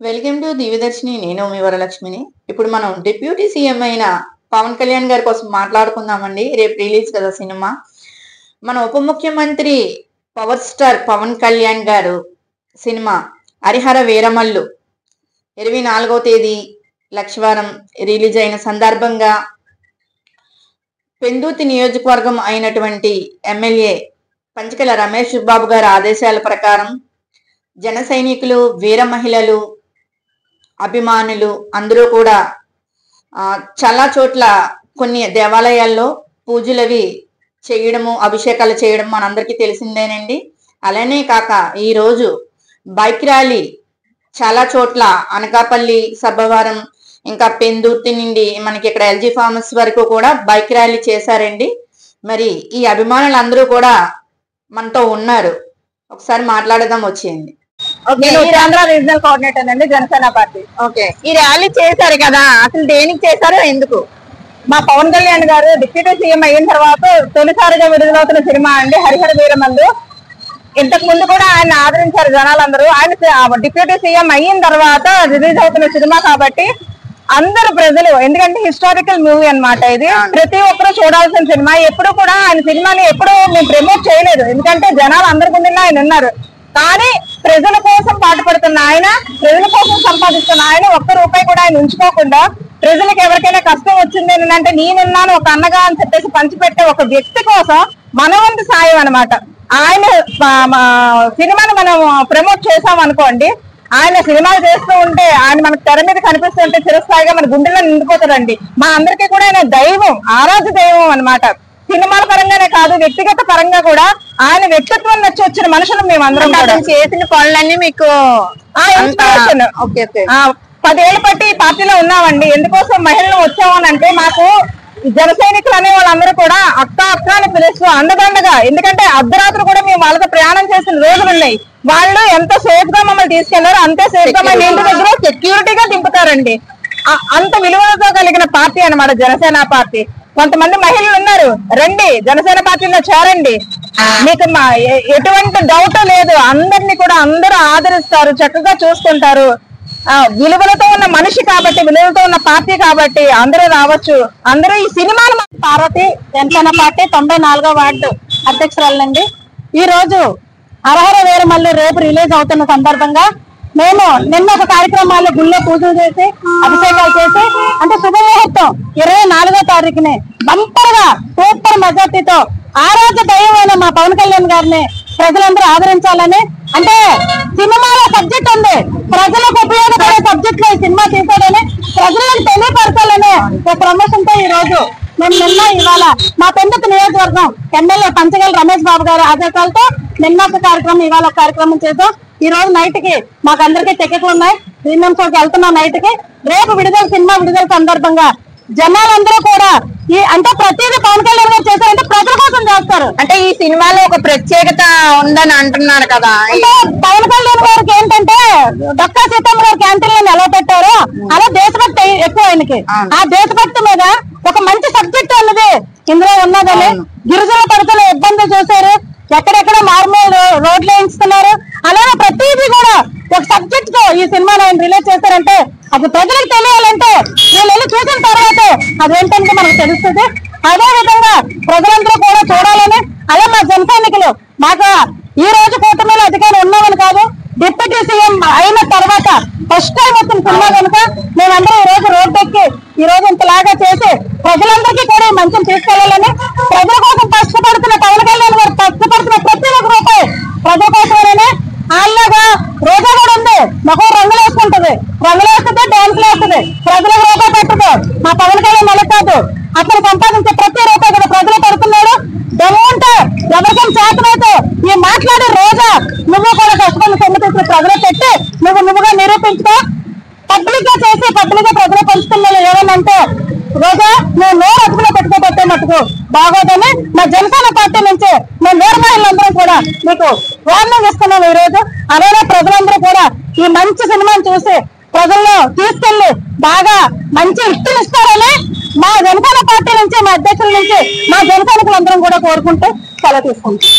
Welcome to Divyadarshini. నేను మీ వరలక్ష్మిని. ఇప్పుడు మనం డిప్యూటీ సీఎం అయిన పవన్ కళ్యాణ్ గారి కోసం మాట్లాడుకుందామండి. రేపు రిలీజ్ కదా సినిమా. మన ఉప ముఖ్యమంత్రి పవర్ స్టార్ పవన్ కళ్యాణ్ గారు సినిమా హరిహర వీరమల్లు 24వ తేదీ లక్షవారం రిలీజ్ అయిన సందర్భంగా పెందుర్తి నియోజకవర్గం అయినటువంటి ఎమ్మెల్యే పంచకల రమేష్ బాబు గారి ఆదేశాల ప్రకారం జన సైనికులు, వీర మహిళలు, అభిమానులు అందరూ కూడా చాలా చోట్ల కొన్ని దేవాలయాల్లో పూజలవి చేయడము, అభిషేకాలు చేయడం మనందరికీ తెలిసిందేనండి. అలానే కాక ఈరోజు బైక్ ర్యాలీ చాలా చోట్ల అనకాపల్లి, సబ్బవరం, ఇంకా పెందుర్తి నుండి మనకి ఇక్కడ ఎల్జీ ఫార్మస్ వరకు కూడా బైక్ ర్యాలీ చేశారండి. మరి ఈ అభిమానులు అందరూ కూడా మనతో ఉన్నారు. ఒకసారి మాట్లాడదాం వచ్చేయండి. ఆంధ్ర రీజనల్ కోఆర్డినేటర్ అండి, జనసేన పార్టీ. ఓకే, ఈ ర్యాలీ చేశారు కదా, అసలు దేనికి చేశారు, ఎందుకు? మా పవన్ కళ్యాణ్ గారు డిప్యూటీ సీఎం అయిన తర్వాత తొలిసారిగా విడుదలవుతున్న సినిమా అండి హరిహర వీరమల్లు. ఇంతకు ముందు కూడా ఆయన ఆదరించారు జనాలందరూ. ఆయన డిప్యూటీ సీఎం అయిన తర్వాత రిలీజ్ అవుతున్న సినిమా కాబట్టి అందరు ప్రజలు, ఎందుకంటే హిస్టారికల్ మూవీ అన్నమాట ఇది, ప్రతి ఒక్కరూ చూడాల్సిన సినిమా. ఎప్పుడు కూడా ఆయన సినిమాని ఎప్పుడు మేము ప్రమోట్ చేయలేదు, ఎందుకంటే జనాలు అందరి ముందు ఆయన ఉన్నారు. కానీ ప్రజల కోసం పాటుపడుతున్న ఆయన, ప్రజల కోసం సంపాదిస్తున్న ఆయన, ఒక్క రూపాయి కూడా ఆయన ఉంచుకోకుండా ప్రజలకు ఎవరికైనా కష్టం వచ్చింది అంటే నేనున్నాను ఒక అన్నగా అని చెప్పేసి పంచిపెట్టే ఒక వ్యక్తి కోసం మనవంతు సాయం అనమాట. ఆయన సినిమాని మనం ప్రమోట్ చేసాం అనుకోండి, ఆయన సినిమాలు చేస్తూ ఉంటే, ఆయన మనకు తెర మీద కనిపిస్తుంటే చిరస్థాయిగా మన గుండెల్లో నిండిపోతారండి. మా అందరికీ కూడా ఆయన దైవం, ఆరాధ్య దైవం అనమాట. సినిమాల పరంగానే కాదు, వ్యక్తిగత పరంగా కూడా ఆయన వ్యక్తిత్వం నచ్చి వచ్చిన మనుషులు మేమందరం. చేసిన పనులన్నీ మీకు 10 ఏళ్ల బట్టి ఈ పార్టీలో ఉన్నామండి. ఎందుకోసం మహిళలు వచ్చామనంటే, మాకు జన సైనికులు అనే వాళ్ళందరూ కూడా అక్క అక్క అని పిలుస్తూ అండదండగా, ఎందుకంటే అర్ధరాత్రి కూడా మేము వాళ్ళతో ప్రయాణం చేసిన రోజులు ఉన్నాయి. వాళ్ళు ఎంత సేఫ్ గా మమ్మల్ని తీసుకెళ్లారో అంతే సేఫ్ గా మన ఇంటి దగ్గర సెక్యూరిటీగా దింపుతారండి. అంత విలువలతో కలిగిన పార్టీ అన్నమాట జనసేన పార్టీ. కొంతమంది మహిళలు ఉన్నారు, రండి జనసేన పార్టీలో చేరండి, మీకు ఎటువంటి డౌట్ లేదు. అందరినీ కూడా అందరూ ఆదరిస్తారు, చక్కగా చూసుకుంటారు. విలువలతో ఉన్న మనిషి కాబట్టి, విలువలతో ఉన్న పార్టీ కాబట్టి అందరూ రావచ్చు. అందరూ ఈ సినిమాలు. పార్వతి, జనసేన పార్టీ 94వ వార్డు అధ్యక్షురాలండి. ఈ రోజు హరిహర వీరమల్లు రేపు రిలీజ్ అవుతున్న సందర్భంగా మేము నిన్న ఒక కార్యక్రమాల్లో గుళ్ళో పూజలు చేసి, అభిషేకాలు చేసి, అంటే శుభముహూర్తం 24వ తారీఖుని బంపర్ గా సూపర్ మెజార్టీతో ఆరాధ్య దైవమైన మా పవన్ కళ్యాణ్ గారిని ప్రజలందరూ ఆదరించాలని, అంటే సినిమాలో సబ్జెక్ట్ ఉంది, ప్రజలకు ఉపయోగపడే సబ్జెక్ట్ లో ఈ సినిమా తీసాడని ప్రజలకు తెలియపరచాలని ఒక ప్రమోషన్ తో ఈ రోజు మేము నిన్న ఇవాళ మా పెందుర్తి నియోజకవర్గం ఎమ్మెల్యే పంచకల రమేష్ బాబు గారి ఆదేశాలతో నిన్న ఒక కార్యక్రమం, ఇవాళ ఒక కార్యక్రమం చేసాం. ఈ రోజు నైట్ కి మాకు అందరికీ టికెట్లు ఉన్నాయి, ప్రీమియం షోకి వెళ్తున్నాం నైట్ కి. రేపు సినిమా విడుదల సందర్భంగా జనాలందరూ కూడా అంటే ప్రతిదీ పవన్ కళ్యాణ్ గారు చేశారంటే ప్రజల కోసం చేస్తారు. అంటే ఈ సినిమాలో ఒక ప్రత్యేకత ఉందని అంటున్నారు కదా. అంటే పవన్ కళ్యాణ్ గారికి ఏంటంటే డొక్కా సీతమ్మ గారి క్యాంటీన్ ఎలా పెట్టారో అలా దేశభక్తి ఎక్కువ ఆయనకి. ఆ దేశభక్తి మీద ఒక మంచి సబ్జెక్ట్ అన్నది ఇందులో ఉన్నదని, గిరిజన పడుతున్న ఇబ్బందులు చూశారు, ఎక్కడెక్కడ మారుమూలు రోడ్లు వేయిస్తున్నారు, అలాగే ప్రతిదీ కూడా ఒక సబ్జెక్ట్ తో ఈ సినిమాని ఆయన రిలీజ్ చేశారంటే అది ప్రజలకు తెలియాలంటే వీళ్ళు వెళ్ళి చూసిన తర్వాత అదేంటంటే మనకు తెలుస్తుంది. అదే విధంగా ప్రజలందరూ కూడా చూడాలని, అలా మా జన సైనికులు మాకు ఈ రోజు కూటమిలో అధికారం ఉన్నామని కాదు, డిప్యూటీ సీఎం అయిన తర్వాత ఫస్ట్ టైం వచ్చిన సినిమా కనుక మేమందరం ఈ రోజు రోడ్డు ఎక్కి ఈ రోజు ఇంతలాగా చేసి ప్రజలందరికీ కూడా మంచిని తీసుకెళ్లాలని, ప్రజల కోసం కష్టపడుతున్న పవన్ కళ్యాణ్ గారు కష్టపడుతున్న ప్రతి ఒక్క రూపాయి ప్రజల కోసమేనే. అలాగా రోజా కూడా ఉంది, మాకు రంగులు వేసుకుంటది, రంగులు వేస్తుంది, డాన్సులు వేస్తుంది, ప్రజలకు రూపాయి పెట్టదు. మా పవన్ కళ్యాణ్ నెల కాదు, అతను సంపాదించే ప్రతి రూపాయి కూడా ప్రజలు పడుతున్నాడు. దమ్ముంటే ఎవరికైనా చేతనైతే ఈ మాట్లాడే రోజా నువ్వు కూడా కష్టపడి సొమ్ము తీసుకుని ప్రజలు పెట్టి నువ్వుగా నిరూపించుకో, పబ్లిక్ గా చేసి పబ్లిక్ గా ప్రజలు పంచుతున్నా ఏమనంటే రోజా నువ్వు నోరు అదుపులో పెట్టుకోబట్టే మటుకు బాగోదని మా జనసేన పార్టీ నుంచి మేము నోరు మహిళలందరం కూడా మీకు వార్నింగ్ ఇస్తున్నాం ఈ రోజు. అలానే ప్రజలందరూ కూడా ఈ మంచి సినిమాని చూసి ప్రజల్లో తీసుకెళ్లి బాగా మంచి ఇష్టం ఇస్తారని మా జనసేన పార్టీ నుంచి, మా అధ్యక్షుల నుంచి, మా జన సైనికులందరం కూడా కోరుకుంటూ సెలవు తీసుకుంటాం.